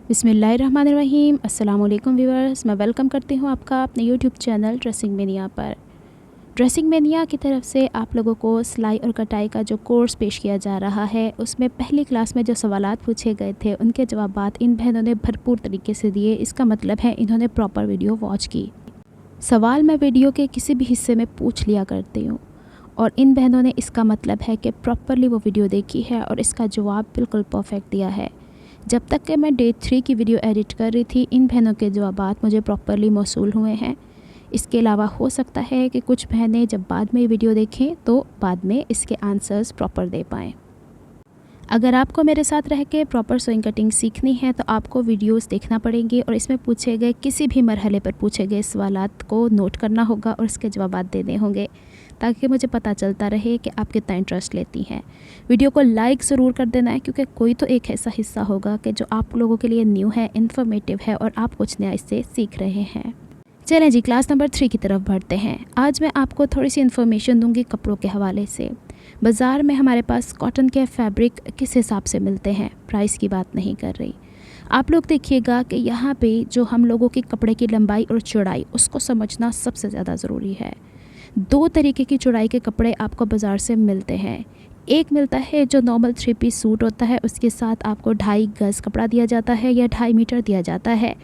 बिस्मिल्लाहिर्रहमानिर्रहीम। अस्सलाम वालेकुम व्यूअर्स, मैं वेलकम करती हूँ आपका अपने यूट्यूब चैनल ड्रेसिंग मेनिया पर। ड्रेसिंग मेनिया की तरफ से आप लोगों को सिलाई और कटाई का जो कोर्स पेश किया जा रहा है, उसमें पहली क्लास में जो सवालात पूछे गए थे उनके जवाबात इन बहनों ने भरपूर तरीके से दिए। इसका मतलब है इन्होंने प्रॉपर वीडियो वॉच की। सवाल मैं वीडियो के किसी भी हिस्से में पूछ लिया करती हूँ और इन बहनों ने इसका मतलब है कि प्रॉपरली वो वीडियो देखी है और इसका जवाब बिल्कुल परफेक्ट दिया है। जब तक कि मैं डे 3 की वीडियो एडिट कर रही थी, इन बहनों के जवाबात मुझे प्रॉपरली मौसूल हुए हैं। इसके अलावा हो सकता है कि कुछ बहनें जब बाद में वीडियो देखें तो बाद में इसके आंसर्स प्रॉपर दे पाएँ। अगर आपको मेरे साथ रह के प्रॉपर सोइंग कटिंग सीखनी है तो आपको वीडियोस देखना पड़ेंगे और इसमें पूछे गए किसी भी मरहले पर पूछे गए सवालात को नोट करना होगा और इसके जवाबात देने होंगे, ताकि मुझे पता चलता रहे कि आप कितना इंटरेस्ट लेती हैं। वीडियो को लाइक ज़रूर कर देना है, क्योंकि कोई तो एक ऐसा हिस्सा होगा कि जो आप लोगों के लिए न्यू है, इन्फॉर्मेटिव है और आप कुछ नया इससे सीख रहे हैं। चलें जी, क्लास नंबर 3 की तरफ बढ़ते हैं। आज मैं आपको थोड़ी सी इन्फॉर्मेशन दूंगी कपड़ों के हवाले से। बाज़ार में हमारे पास कॉटन के फैब्रिक किस हिसाब से मिलते हैं, प्राइस की बात नहीं कर रही। आप लोग देखिएगा कि यहाँ पे जो हम लोगों की कपड़े की लंबाई और चौड़ाई, उसको समझना सबसे ज़्यादा ज़रूरी है। 2 तरीके की चौड़ाई के कपड़े आपको बाज़ार से मिलते हैं। एक मिलता है जो नॉर्मल 3 पीस सूट होता है, उसके साथ आपको 2.5 गज़ कपड़ा दिया जाता है या 2.5 मीटर दिया जाता है,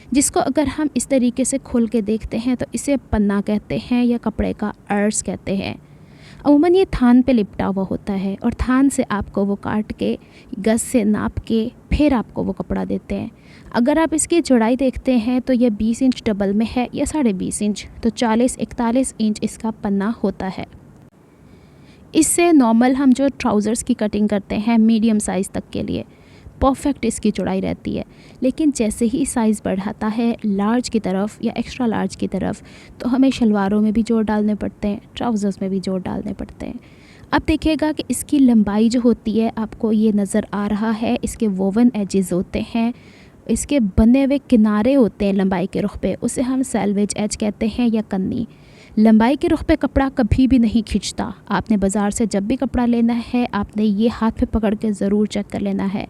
जिसको अगर हम इस तरीके से खोल के देखते हैं तो इसे पन्ना कहते हैं या कपड़े का अर्ज कहते हैं। अमूमन ये थान पे लिपटा हुआ होता है और थान से आपको वो काट के गज से नाप के फिर आपको वो कपड़ा देते हैं। अगर आप इसकी चौड़ाई देखते हैं तो ये 20 इंच डबल में है या 20.5 इंच, तो 40-41 इंच इसका पन्ना होता है। इससे नॉर्मल हम जो ट्राउज़र्स की कटिंग करते हैं मीडियम साइज़ तक के लिए, परफेक्ट इसकी चौड़ाई रहती है। लेकिन जैसे ही साइज़ बढ़ाता है लार्ज की तरफ या एक्स्ट्रा लार्ज की तरफ, तो हमें शलवारों में भी जोड़ डालने पड़ते हैं, ट्राउज़र्स में भी जोड़ डालने पड़ते हैं। अब देखिएगा कि इसकी लंबाई जो होती है, आपको ये नज़र आ रहा है, इसके वोवन एजेस होते हैं, इसके बने हुए किनारे होते हैं लंबाई के रुख पे, उसे हम सेल्वेज एज कहते हैं या कन्नी। लंबाई के रुख पे कपड़ा कभी भी नहीं खिंचता। आपने बाज़ार से जब भी कपड़ा लेना है, आपने ये हाथ पे पकड़ के ज़रूर चेक कर लेना है।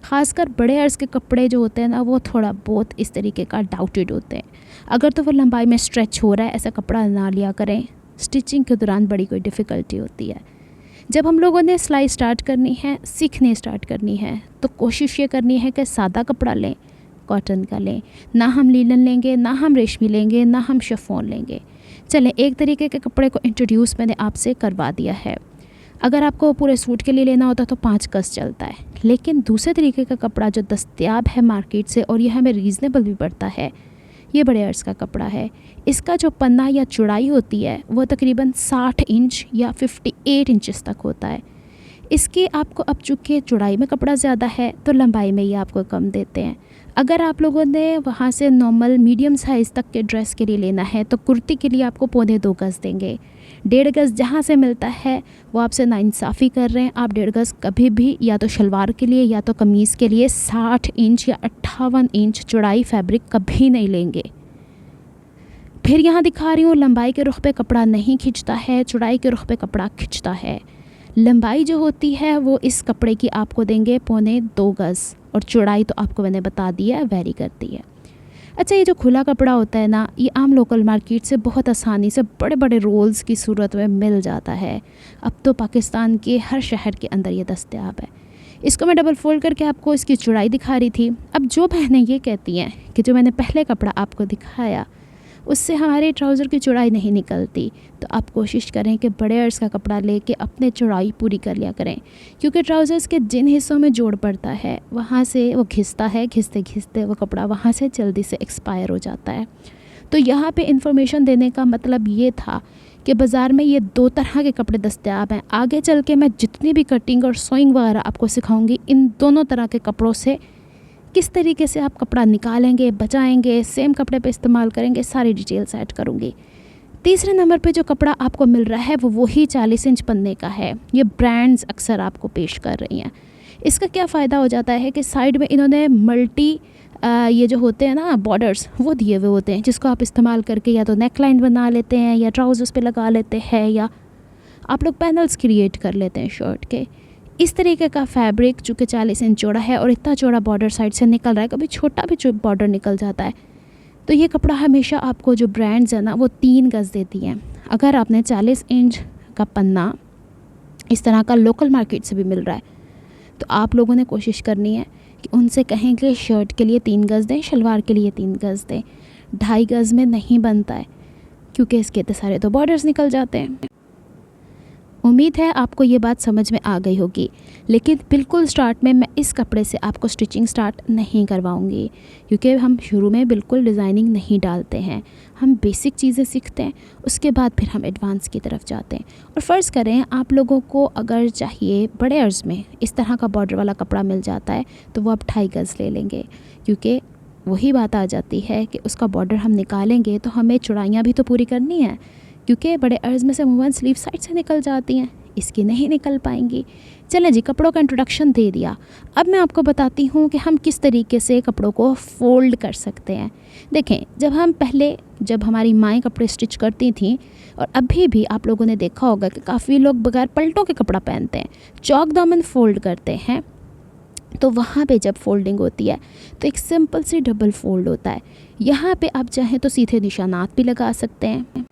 ख़ासकर बड़े अर्ज़ के कपड़े जो होते हैं ना, वो थोड़ा बहुत इस तरीके का डाउटेड होते हैं। अगर तो वो लंबाई में स्ट्रेच हो रहा है, ऐसा कपड़ा ना लिया करें। स्टिचिंग के दौरान बड़ी कोई डिफ़िकल्टी होती है। जब हम लोगों ने सिलाई स्टार्ट करनी है, सीखने स्टार्ट करनी है, तो कोशिश ये करनी है कि सादा कपड़ा लें, कॉटन का लें। ना हम लीलन लेंगे, ना हम रेशमी लेंगे, ना हम शिफॉन लेंगे। चलें, एक तरीके के कपड़े को इंट्रोड्यूस मैंने आपसे करवा दिया है। अगर आपको पूरे सूट के लिए लेना होता तो 5 गज़ चलता है, लेकिन दूसरे तरीके का कपड़ा जो दस्तयाब है मार्केट से और ये हमें रीज़नेबल भी पड़ता है, ये बड़े अर्ज़ का कपड़ा है। इसका जो पन्ना या चौड़ाई होती है वो तकरीबन 60 इंच या 58 इंचेस तक होता है। इसकी आपको, अब चूँकि चौड़ाई में कपड़ा ज़्यादा है तो लंबाई में ये आपको कम देते हैं। अगर आप लोगों ने वहाँ से नॉर्मल मीडियम साइज़ तक के ड्रेस के लिए लेना है तो कुर्ती के लिए आपको 2.25 गज़ देंगे। 1.5 गज़ जहाँ से मिलता है वो आपसे नाइंसाफ़ी कर रहे हैं। आप 1.5 गज़ कभी भी या तो शलवार के लिए या तो कमीज़ के लिए 60 इंच या 58 इंच चौड़ाई फैब्रिक कभी नहीं लेंगे। फिर यहाँ दिखा रही हूँ, लंबाई के रुख पे कपड़ा नहीं खिंचता है, चौड़ाई के रुख पे कपड़ा खिंचता है। लंबाई जो होती है वो इस कपड़े की आपको देंगे 2.25 गज़ और चौड़ाई तो आपको मैंने बता दी है, वेरी करती है। अच्छा, ये जो खुला कपड़ा होता है ना, ये आम लोकल मार्केट से बहुत आसानी से बड़े बड़े रोल्स की सूरत में मिल जाता है। अब तो पाकिस्तान के हर शहर के अंदर ये दस्तयाब है। इसको मैं डबल फोल्ड करके आपको इसकी चौड़ाई दिखा रही थी। अब जो बहनें ये कहती हैं कि जो मैंने पहले कपड़ा आपको दिखाया उससे हमारे ट्राउज़र की चौड़ाई नहीं निकलती, तो आप कोशिश करें कि बड़े अर्ज़ का कपड़ा लेके अपने चौड़ाई पूरी कर लिया करें, क्योंकि ट्राउज़र्स के जिन हिस्सों में जोड़ पड़ता है वहाँ से वो घिसता है, घिसते घिसते वो कपड़ा वहाँ से जल्दी से एक्सपायर हो जाता है। तो यहाँ पे इंफॉर्मेशन देने का मतलब ये था कि बाज़ार में ये 2 तरह के कपड़े दस्तयाब हैं। आगे चल के मैं जितनी भी कटिंग और सोइंग वगैरह आपको सिखाऊंगी, इन दोनों तरह के कपड़ों से किस तरीके से आप कपड़ा निकालेंगे, बचाएंगे, सेम कपड़े पे इस्तेमाल करेंगे, सारी डिटेल्स ऐड करूँगी। तीसरे नंबर पे जो कपड़ा आपको मिल रहा है वो वही 40 इंच पन्ने का है। ये ब्रांड्स अक्सर आपको पेश कर रही हैं। इसका क्या फ़ायदा हो जाता है कि साइड में इन्होंने मल्टी ये जो होते हैं ना बॉर्डर्स, वो दिए हुए होते हैं, जिसको आप इस्तेमाल करके या तो नेक लाइन बना लेते हैं या ट्राउज़र्स पे लगा लेते हैं या आप लोग पैनल्स क्रिएट कर लेते हैं शर्ट के। इस तरीके का फैब्रिक जो कि 40 इंच चौड़ा है और इतना चौड़ा बॉर्डर साइड से निकल रहा है, कभी छोटा भी जो बॉर्डर निकल जाता है, तो ये कपड़ा हमेशा आपको जो ब्रांड्स है ना वो 3 गज़ देती हैं। अगर आपने 40 इंच का पन्ना इस तरह का लोकल मार्केट से भी मिल रहा है, तो आप लोगों ने कोशिश करनी है कि उनसे कहें कि शर्ट के लिए 3 गज़ दें, शलवार के लिए 3 गज़ दें। 2.5 गज़ में नहीं बनता है, क्योंकि इसके इतने सारे तो बॉर्डर्स निकल जाते हैं। उम्मीद है आपको ये बात समझ में आ गई होगी, लेकिन बिल्कुल स्टार्ट में मैं इस कपड़े से आपको स्टिचिंग स्टार्ट नहीं करवाऊंगी, क्योंकि हम शुरू में बिल्कुल डिज़ाइनिंग नहीं डालते हैं। हम बेसिक चीज़ें सीखते हैं, उसके बाद फिर हम एडवांस की तरफ जाते हैं। और फ़र्ज़ करें आप लोगों को अगर चाहिए बड़े अर्ज़ में इस तरह का बॉर्डर वाला कपड़ा मिल जाता है, तो वो आप 2.5 गज़ ले लेंगे, क्योंकि वही बात आ जाती है कि उसका बॉर्डर हम निकालेंगे तो हमें चौड़ाइयाँ भी तो पूरी करनी है, क्योंकि बड़े अर्ज़ में से वुवन स्लीव साइड से निकल जाती हैं, इसकी नहीं निकल पाएंगी। चलें जी, कपड़ों का इंट्रोडक्शन दे दिया। अब मैं आपको बताती हूँ कि हम किस तरीके से कपड़ों को फ़ोल्ड कर सकते हैं। देखें, जब हमारी माएँ कपड़े स्टिच करती थीं, और अभी भी आप लोगों ने देखा होगा कि काफ़ी लोग बगैर पलटों के कपड़ा पहनते हैं, चौक दामन फ़ोल्ड करते हैं, तो वहाँ पे जब फोल्डिंग होती है तो एक सिंपल सी डबल फोल्ड होता है। यहाँ पे आप चाहें तो सीधे निशानात भी लगा सकते हैं,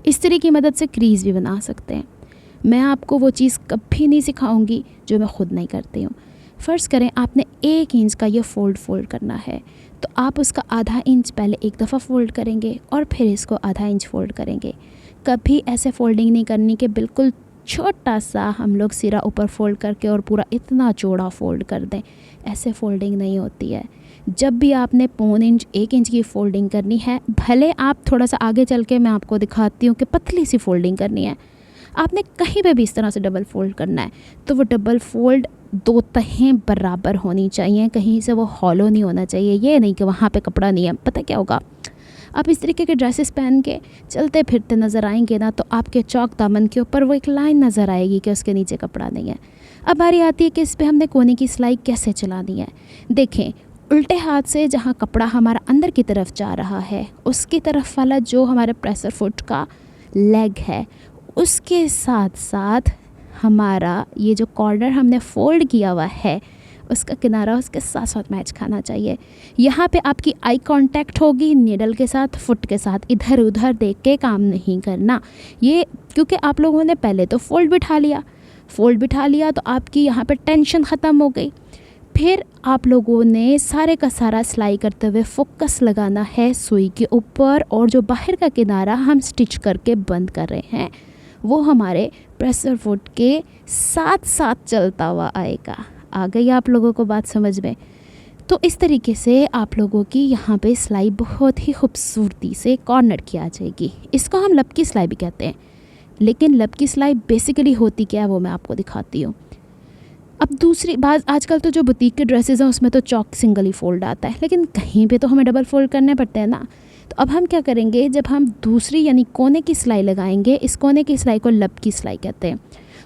इस तरह की मदद से क्रीज़ भी बना सकते हैं। मैं आपको वो चीज़ कभी नहीं सिखाऊंगी जो मैं ख़ुद नहीं करती हूँ। फ़र्ज़ करें आपने 1 इंच का ये फ़ोल्ड करना है, तो आप उसका आधा इंच पहले एक दफ़ा फ़ोल्ड करेंगे और फिर इसको आधा इंच फ़ोल्ड करेंगे। कभी ऐसे फ़ोल्डिंग नहीं करनी कि बिल्कुल छोटा सा हम लोग सिरा ऊपर फ़ोल्ड करके और पूरा इतना चौड़ा फ़ोल्ड कर दें। ऐसे फ़ोल्डिंग नहीं होती है। जब भी आपने 0.25 इंच 1 इंच की फ़ोल्डिंग करनी है, भले आप थोड़ा सा आगे चल के मैं आपको दिखाती हूँ कि पतली सी फ़ोल्डिंग करनी है, आपने कहीं पे भी इस तरह से डबल फ़ोल्ड करना है, तो वो डबल फ़ोल्ड 2 तहें बराबर होनी चाहिए, कहीं से वो हॉलो नहीं होना चाहिए। ये नहीं कि वहाँ पे कपड़ा नहीं है। पता क्या होगा, आप इस तरीके के ड्रेसेस पहन के चलते फिरते नज़र आएंगे ना, तो आपके चौक दामन के ऊपर वो एक लाइन नज़र आएगी कि उसके नीचे कपड़ा नहीं है। अब बारी आती है कि इस पर हमने कोने की सिलाई कैसे चलानी है। देखें, उल्टे हाथ से जहाँ कपड़ा हमारा अंदर की तरफ जा रहा है, उसकी तरफ वाला जो हमारे प्रेसर फुट का लेग है, उसके साथ साथ हमारा ये जो कॉर्नर हमने फ़ोल्ड किया हुआ है, उसका किनारा उसके साथ साथ मैच खाना चाहिए। यहाँ पे आपकी आई कांटेक्ट होगी नीडल के साथ, फुट के साथ। इधर उधर देख के काम नहीं करना ये, क्योंकि आप लोगों ने पहले तो फ़ोल्ड बिठा लिया तो आपकी यहाँ पे टेंशन ख़त्म हो गई। फिर आप लोगों ने सारे का सारा सिलाई करते हुए फोकस लगाना है सुई के ऊपर, और जो बाहर का किनारा हम स्टिच करके बंद कर रहे हैं वो हमारे प्रेसर फुट के साथ साथ चलता हुआ आएगा। आ गई आप लोगों को बात समझ में? तो इस तरीके से आप लोगों की यहाँ पे सिलाई बहुत ही खूबसूरती से कॉर्नर की आ जाएगी। इसको हम लपकी सिलाई भी कहते हैं, लेकिन लपकी सिलाई बेसिकली होती क्या है वो मैं आपको दिखाती हूँ। अब दूसरी बात, आजकल तो जो बुटीक के ड्रेसेस हैं उसमें तो चौक सिंगल ही फोल्ड आता है, लेकिन कहीं पे तो हमें डबल फोल्ड करने पड़ते हैं ना। तो अब हम क्या करेंगे, जब हम दूसरी यानी कोने की सिलाई लगाएंगे, इस कोने की सिलाई को लपकी सिलाई कहते हैं।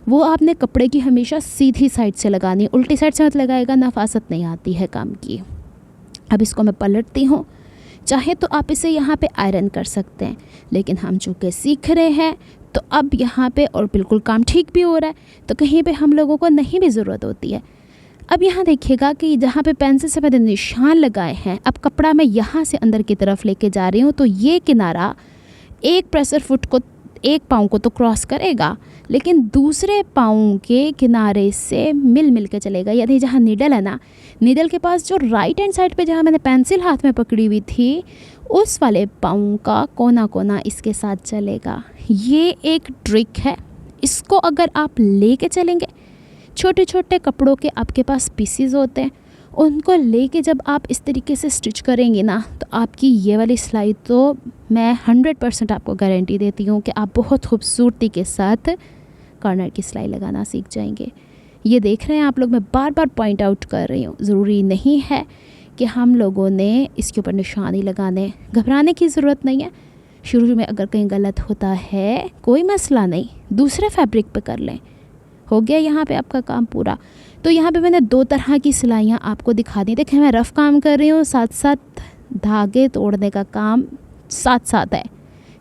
वो आपने कपड़े की हमेशा सीधी साइड से लगानी है, उल्टी साइड से मत लगाएगा, नफासत नहीं आती है काम की। अब इसको मैं पलटती हूँ, चाहे तो आप इसे यहाँ पे आयरन कर सकते हैं, लेकिन हम चूँकि सीख रहे हैं तो अब यहाँ पे और बिल्कुल काम ठीक भी हो रहा है, तो कहीं पे हम लोगों को नहीं भी ज़रूरत होती है। अब यहाँ देखिएगा कि जहाँ पे पेंसिल से मैंने निशान लगाए हैं, अब कपड़ा मैं यहाँ से अंदर की तरफ लेके जा रही हूँ, तो ये किनारा एक प्रेसर फुट को, एक पाँव को तो क्रॉस करेगा, लेकिन दूसरे पाँव के किनारे से मिल के चलेगा। यानी जहाँ नीडल है ना, नीडल के पास जो राइट हैंड साइड पे जहाँ मैंने पेंसिल हाथ में पकड़ी हुई थी, उस वाले पाँव का कोना कोना इसके साथ चलेगा। ये एक ट्रिक है, इसको अगर आप लेके चलेंगे, छोटे छोटे कपड़ों के आपके पास पीसीज होते हैं, उनको लेके जब आप इस तरीके से स्टिच करेंगे ना, तो आपकी ये वाली सिलाई तो मैं 100% आपको गारंटी देती हूँ कि आप बहुत खूबसूरती के साथ कॉर्नर की सिलाई लगाना सीख जाएंगे। ये देख रहे हैं आप लोग, मैं बार बार पॉइंट आउट कर रही हूँ, ज़रूरी नहीं है कि हम लोगों ने इसके ऊपर निशान ही लगाने, घबराने की ज़रूरत नहीं है। शुरू में अगर कहीं गलत होता है कोई मसला नहीं, दूसरे फैब्रिक पे कर लें, हो गया यहाँ पे आपका काम पूरा। तो यहाँ पे मैंने 2 तरह की सिलाइयाँ आपको दिखा दी। देखें, मैं रफ़ काम कर रही हूँ, साथ साथ धागे तोड़ने का काम साथ साथ है।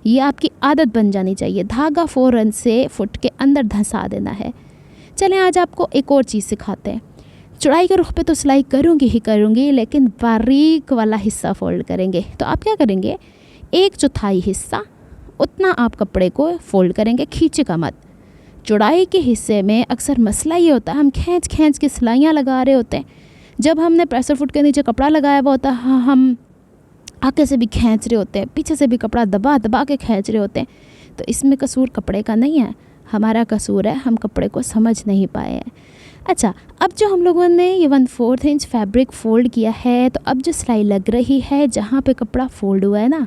ये आपकी आदत बन जानी चाहिए। धागा फ़ौरन से फुट के अंदर धंसा देना है। चलें आज आपको एक और चीज़ सिखाते हैं। चौड़ाई के रुख पे तो सिलाई करूँगी, लेकिन बारीक वाला हिस्सा फ़ोल्ड करेंगे। तो आप क्या करेंगे, 1/4 हिस्सा उतना आप कपड़े को फ़ोल्ड करेंगे, खींचेगा मत। चौड़ाई के हिस्से में अक्सर मसला ये होता है, हम खींच के सिलाइयाँ लगा रहे होते हैं। जब हमने प्रेशर फुट के नीचे कपड़ा लगाया हुआ होता है, हम आगे से भी खींच रहे होते हैं, पीछे से भी कपड़ा दबा के खींच रहे होते हैं। तो इसमें कसूर कपड़े का नहीं है, हमारा कसूर है, हम कपड़े को समझ नहीं पाए हैं। अच्छा, अब जो हम लोगों ने ये 1/4 इंच फैब्रिक फ़ोल्ड किया है, तो अब जो सिलाई लग रही है जहाँ पे कपड़ा फ़ोल्ड हुआ है ना,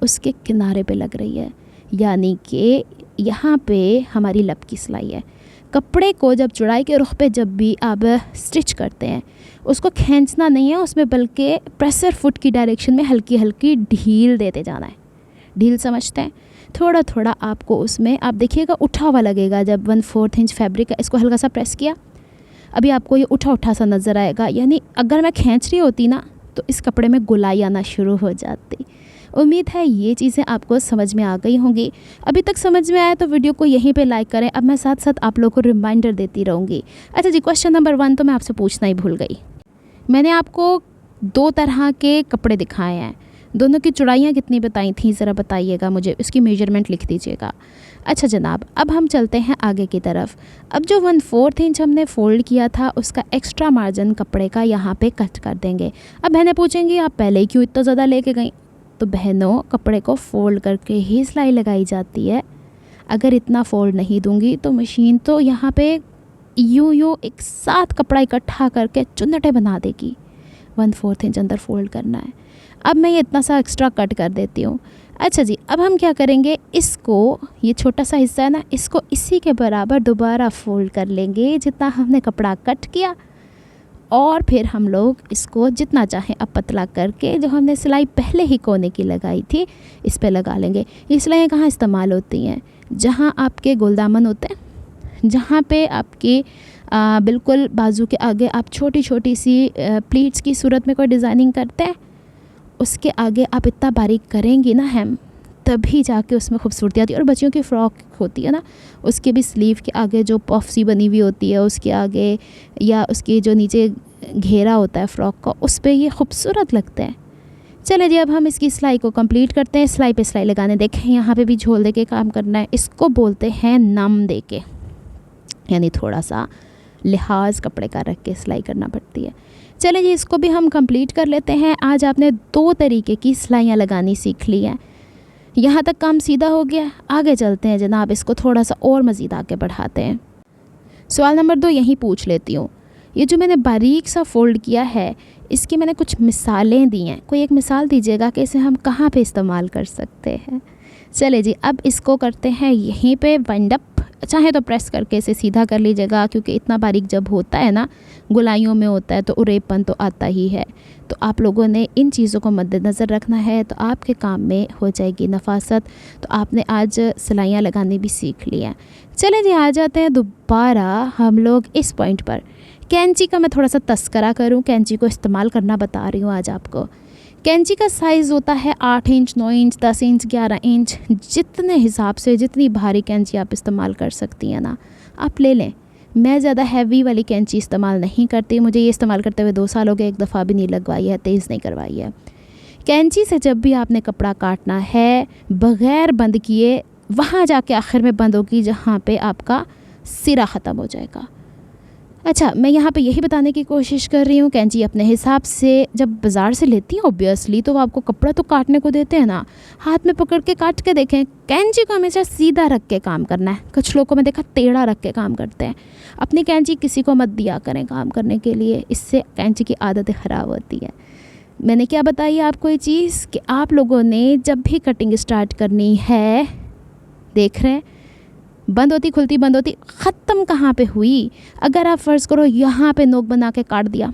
उसके किनारे पे लग रही है, यानी कि यहाँ पे हमारी लब की सिलाई है। कपड़े को जब चौड़ाई के रुख पे जब भी आप स्टिच करते हैं, उसको खींचना नहीं है उसमें, बल्कि प्रेशर फुट की डायरेक्शन में हल्की हल्की ढील देते जाना है। ढील समझते हैं, थोड़ा थोड़ा आपको उसमें, आप देखिएगा उठा हुआ लगेगा। जब 1/4 इंच फैब्रिक है, इसको हल्का सा प्रेस किया, अभी आपको ये उठा सा नज़र आएगा। यानी अगर मैं खींच रही होती ना, तो इस कपड़े में गुलाई आना शुरू हो जाती। उम्मीद है ये चीज़ें आपको समझ में आ गई होंगी। अभी तक समझ में आया तो वीडियो को यहीं पे लाइक करें। अब मैं साथ साथ आप लोगों को रिमाइंडर देती रहूँगी। अच्छा जी, क्वेश्चन नंबर 1 तो मैं आपसे पूछना ही भूल गई। मैंने आपको 2 तरह के कपड़े दिखाए हैं, दोनों की चौड़ाइयाँ कितनी बताई थी, ज़रा बताइएगा मुझे, उसकी मेजरमेंट लिख दीजिएगा। अच्छा जनाब, अब हम चलते हैं आगे की तरफ। अब जो 1/4 इंच हमने फ़ोल्ड किया था, उसका एक्स्ट्रा मार्जिन कपड़े का यहाँ पे कट कर देंगे। अब बहनें पूछेंगी आप पहले ही क्यों इतना ज़्यादा लेके गई, तो बहनों, कपड़े को फ़ोल्ड करके ही सिलाई लगाई जाती है। अगर इतना फ़ोल्ड नहीं दूँगी तो मशीन तो यहाँ पे यूँ एक साथ कपड़ा इकट्ठा करके चुन्नटे बना देगी। 1/4 इंच अंदर फ़ोल्ड करना है। अब मैं ये इतना सा एक्स्ट्रा कट कर देती हूँ। अच्छा जी, अब हम क्या करेंगे, इसको, ये छोटा सा हिस्सा है ना, इसको इसी के बराबर दोबारा फ़ोल्ड कर लेंगे जितना हमने कपड़ा कट किया, और फिर हम लोग इसको जितना चाहें अब पतला करके, जो हमने सिलाई पहले ही कोने की लगाई थी, इस पे लगा लेंगे। ये सिलाइयाँ कहाँ इस्तेमाल होती हैं, जहाँ आपके गोलदामन होते हैं, जहाँ पे आपके बिल्कुल बाजू के आगे आप छोटी छोटी सी प्लीट्स की सूरत में कोई डिज़ाइनिंग करते हैं, उसके आगे आप इतना बारीक करेंगी ना हेम, तभी जाके उसमें खूबसूरती आती है। और बच्चियों की फ़्रॉक होती है ना, उसके भी स्लीव के आगे जो पफ सी बनी हुई होती है, उसके आगे या उसके जो नीचे घेरा होता है फ़्रॉक का, उस पर ये खूबसूरत लगता है। चले जी, अब हम इसकी सिलाई को कंप्लीट करते हैं। सिलाई पे सिलाई लगाने, देखें यहाँ पे भी झोल दे के काम करना है। इसको बोलते हैं नम दे के, यानी थोड़ा सा लिहाज कपड़े का रख के सिलाई करना पड़ती है। चलें जी, इसको भी हम कंप्लीट कर लेते हैं। आज आपने 2 तरीके की सिलाइयाँ लगानी सीख ली हैं। यहाँ तक काम सीधा हो गया, आगे चलते हैं जनाब, इसको थोड़ा सा और मज़ीद आगे बढ़ाते हैं। सवाल नंबर 2 यहीं पूछ लेती हूँ। ये जो मैंने बारीक सा फ़ोल्ड किया है, इसकी मैंने कुछ मिसालें दी हैं, कोई एक मिसाल दीजिएगा कि इसे हम कहाँ पे इस्तेमाल कर सकते हैं। चले जी, अब इसको करते हैं यहीं पे वाइंड अप। चाहे तो प्रेस करके इसे सीधा कर लीजिएगा, क्योंकि इतना बारीक जब होता है ना, गुलाइयों में होता है, तो उरेपन तो आता ही है। तो आप लोगों ने इन चीज़ों को मद्देनज़र रखना है, तो आपके काम में हो जाएगी नफासत। तो आपने आज सिलाइयाँ लगानी भी सीख ली हैं। चलें जी, आ जाते हैं दोबारा हम लोग इस पॉइंट पर। कैंची का मैं थोड़ा सा तस्करा करूँ, कैंची को इस्तेमाल करना बता रही हूँ आज आपको। कैंची का साइज़ होता है 8 इंच, 9 इंच, 10 इंच, 11 इंच, जितने हिसाब से जितनी भारी कैंची आप इस्तेमाल कर सकती हैं ना, आप ले लें। मैं ज़्यादा हैवी वाली कैंची इस्तेमाल नहीं करती, मुझे ये इस्तेमाल करते हुए 2 साल हो गए, एक दफ़ा भी नहीं लगवाई है, तेज़ नहीं करवाई है। कैंची से जब भी आपने कपड़ा काटना है, बग़ैर बंद किए वहाँ जाके आखिर में बंद होगी जहाँ पे आपका सिरा ख़त्म हो जाएगा। अच्छा, मैं यहाँ पे यही बताने की कोशिश कर रही हूँ, कैंची अपने हिसाब से जब बाज़ार से लेती हैं ऑब्वियसली, तो वो आपको कपड़ा तो काटने को देते हैं ना, हाथ में पकड़ के काट के देखें। कैंची को हमेशा सीधा रख के काम करना है। कुछ लोगों को मैं देखा टेढ़ा रख के काम करते हैं। अपनी कैंची किसी को मत दिया करें काम करने के लिए, इससे कैंची की आदतें ख़राब होती है। मैंने क्या बताई आपको ये चीज़ कि आप लोगों ने जब भी कटिंग स्टार्ट करनी है, देख रहे हैं बंद होती खुलती, बंद होती, ख़त्म कहाँ पे हुई। अगर आप फ़र्ज़ करो यहाँ पे नोक बना के काट दिया,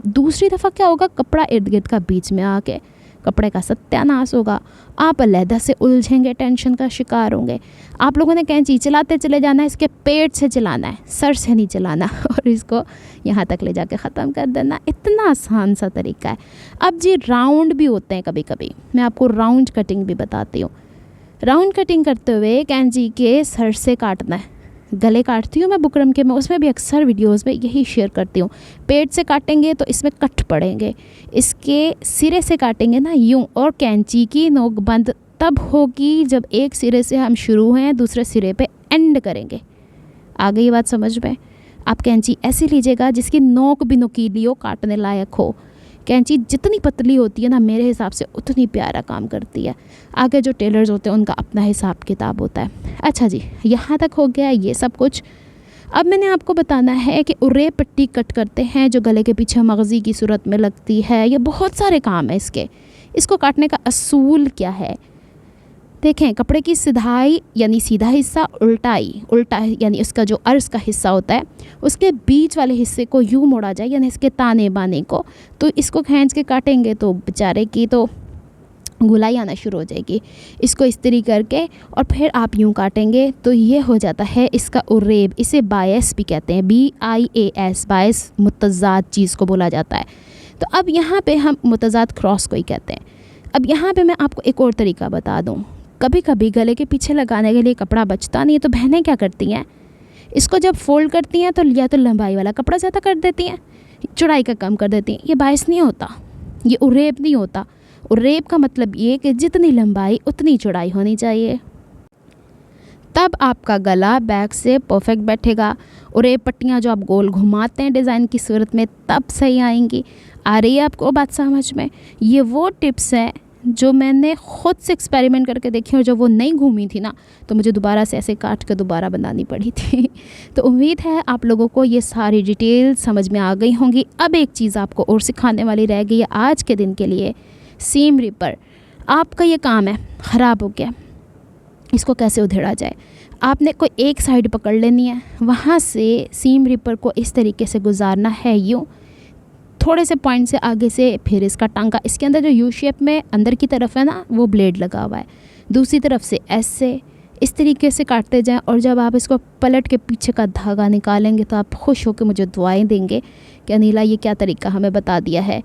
दूसरी दफ़ा क्या होगा, कपड़ा इर्द गिर्द का बीच में आके कपड़े का सत्यानाश होगा। आप अलहदा से उलझेंगे, टेंशन का शिकार होंगे। आप लोगों ने कैंची चलाते चले जाना है, इसके पेट से चलाना है, सर से नहीं चलाना, और इसको यहाँ तक ले जाके ख़त्म कर देना। इतना आसान सा तरीका है। अब जी राउंड भी होते हैं कभी कभी, मैं आपको राउंड कटिंग भी बताती हूँ। राउंड कटिंग करते हुए कैंची के सर से काटना है, गले काटती हूँ मैं बुकरम के, मैं उसमें भी अक्सर वीडियोस में यही शेयर करती हूँ। पेट से काटेंगे तो इसमें कट पड़ेंगे, इसके सिरे से काटेंगे ना यूँ, और कैंची की नोक बंद तब होगी जब एक सिरे से हम शुरू हैं दूसरे सिरे पे एंड करेंगे। आ गई बात समझ में? आप कैंची ऐसे लीजिएगा जिसकी नोक भी नुकीली हो, काटने लायक हो। कैंची जितनी पतली होती है ना मेरे हिसाब से उतनी प्यारा काम करती है। आगे जो टेलर्स होते हैं उनका अपना हिसाब किताब होता है। अच्छा जी, यहाँ तक हो गया ये सब कुछ। अब मैंने आपको बताना है कि उरे पट्टी कट करते हैं जो गले के पीछे मगज़ी की सूरत में लगती है। ये बहुत सारे काम है इसको काटने का असूल क्या है। देखें, कपड़े की सिधाई यानी सीधा हिस्सा, उल्टा यानी उसका जो अर्ज का हिस्सा होता है उसके बीच वाले हिस्से को यूँ मोड़ा जाए, यानी इसके ताने बाने को। तो इसको खींच के काटेंगे तो बेचारे की तो गुलाई आना शुरू हो जाएगी। इसको इस्त्री करके और फिर आप यूँ काटेंगे तो ये हो जाता है इसका उरेब। इसे बायस भी कहते हैं, BIAS, बायस मुतज़ाद चीज़ को बोला जाता है। तो अब यहाँ पे हम मुतज़ाद क्रॉस को ही कहते हैं। अब यहाँ पे मैं आपको एक और तरीका बता दूँ। कभी कभी गले के पीछे लगाने के लिए कपड़ा बचता नहीं है तो बहनें क्या करती हैं, इसको जब फोल्ड करती हैं तो या तो लंबाई वाला कपड़ा ज़्यादा कर देती हैं, चौड़ाई का कम कर देती हैं। ये बायस नहीं होता, ये उरेब नहीं होता। उरेब का मतलब ये कि जितनी लंबाई उतनी चौड़ाई होनी चाहिए, तब आपका गला बैक से परफेक्ट बैठेगा। उरेब पट्टियाँ जो आप गोल घुमाते हैं डिज़ाइन की सूरत में तब सही आएंगी। आ रही है आपको बात समझ में? ये वो टिप्स हैं जो मैंने ख़ुद से एक्सपेरिमेंट करके देखी, और जब वो नहीं घूमी थी ना तो मुझे दोबारा से ऐसे काट के दोबारा बनानी पड़ी थी। तो उम्मीद है आप लोगों को ये सारी डिटेल समझ में आ गई होंगी। अब एक चीज़ आपको और सिखाने वाली रह गई है आज के दिन के लिए, सीम रिपर। आपका ये काम है, ख़राब हो गया, इसको कैसे उधेड़ा जाए। आपने कोई एक साइड पकड़ लेनी है, वहाँ से सीम रिपर को इस तरीके से गुजारना है यूँ, थोड़े से पॉइंट से आगे से फिर इसका टांका, इसके अंदर जो यू शेप में अंदर की तरफ है ना वो ब्लेड लगा हुआ है, दूसरी तरफ से ऐसे इस तरीके से काटते जाएं। और जब आप इसको पलट के पीछे का धागा निकालेंगे तो आप खुश होकर मुझे दुआएं देंगे कि अनीला ये क्या तरीका हमें बता दिया है।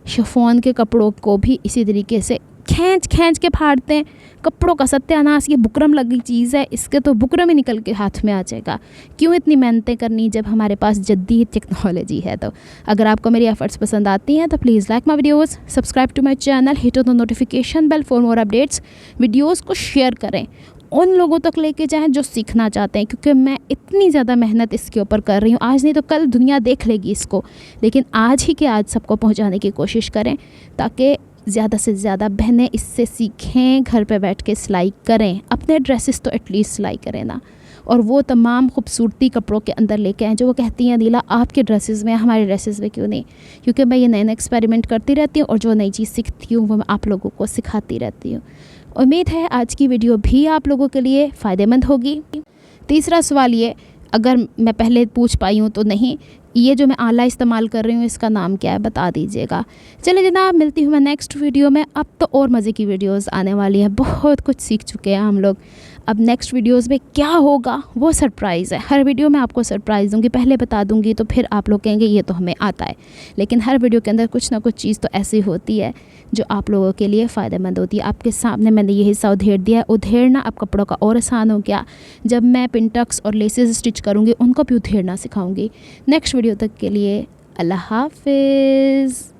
शिफॉन के कपड़ों को भी इसी तरीके से खींच के फाड़ते हैं। कपड़ों का सत्यानाश, ये बुकरम लगी चीज़ है, इसके तो बुकरम ही निकल के हाथ में आ जाएगा। क्यों इतनी मेहनतें करनी जब हमारे पास जद्दी टेक्नोलॉजी है। तो अगर आपको मेरी एफर्ट्स पसंद आती हैं तो please like my videos, subscribe to my channel, hit on the notification bell for more updates. Videos को शेयर करें, उन लोगों तक लेके जाएं जो सीखना चाहते हैं, क्योंकि मैं इतनी ज़्यादा मेहनत इसके ऊपर कर रही हूँ। आज नहीं तो कल दुनिया देख लेगी इसको, लेकिन आज ही के आज सबको पहुँचाने की कोशिश करें ताकि ज़्यादा से ज़्यादा बहनें इससे सीखें, घर पे बैठ के सिलाई करें, अपने ड्रेसेस तो एटलीस्ट सिलाई करें ना, और वो तमाम खूबसूरती कपड़ों के अंदर लेके आएँ जो वो कहती हैं नीला आपके ड्रेसेस में, हमारे ड्रेसेस में क्यों नहीं। क्योंकि मैं ये नए एक्सपेरिमेंट करती रहती हूँ और जो नई चीज़ सीखती हूँ वो मैं आप लोगों को सिखाती रहती हूँ। उम्मीद है आज की वीडियो भी आप लोगों के लिए फ़ायदेमंद होगी। तीसरा सवाल ये, अगर मैं पहले पूछ पाई हूँ तो नहीं, ये जो मैं आला इस्तेमाल कर रही हूँ इसका नाम क्या है बता दीजिएगा। चलिए जनाब, मिलती हूँ मैं नेक्स्ट वीडियो में। अब तो और मज़े की वीडियोस आने वाली हैं, बहुत कुछ सीख चुके हैं हम लोग। अब नेक्स्ट वीडियोस में क्या होगा वो सरप्राइज़ है। हर वीडियो में आपको सरप्राइज़ दूँगी, पहले बता दूँगी तो फिर आप लोग कहेंगे ये तो हमें आता है, लेकिन हर वीडियो के अंदर कुछ ना कुछ चीज़ तो ऐसी होती है जो आप लोगों के लिए फ़ायदेमंद होती है। आपके सामने मैंने ये हिस्सा उधेड़ दिया है, उधेड़ना अब कपड़ों का और आसान हो गया। जब मैं पिन-टक्स और लेसेस स्टिच करूँगी उनको भी उधेड़ना सिखाऊँगी। नेक्स्ट वीडियो तक के लिए अल्लाह हाफ़िज़।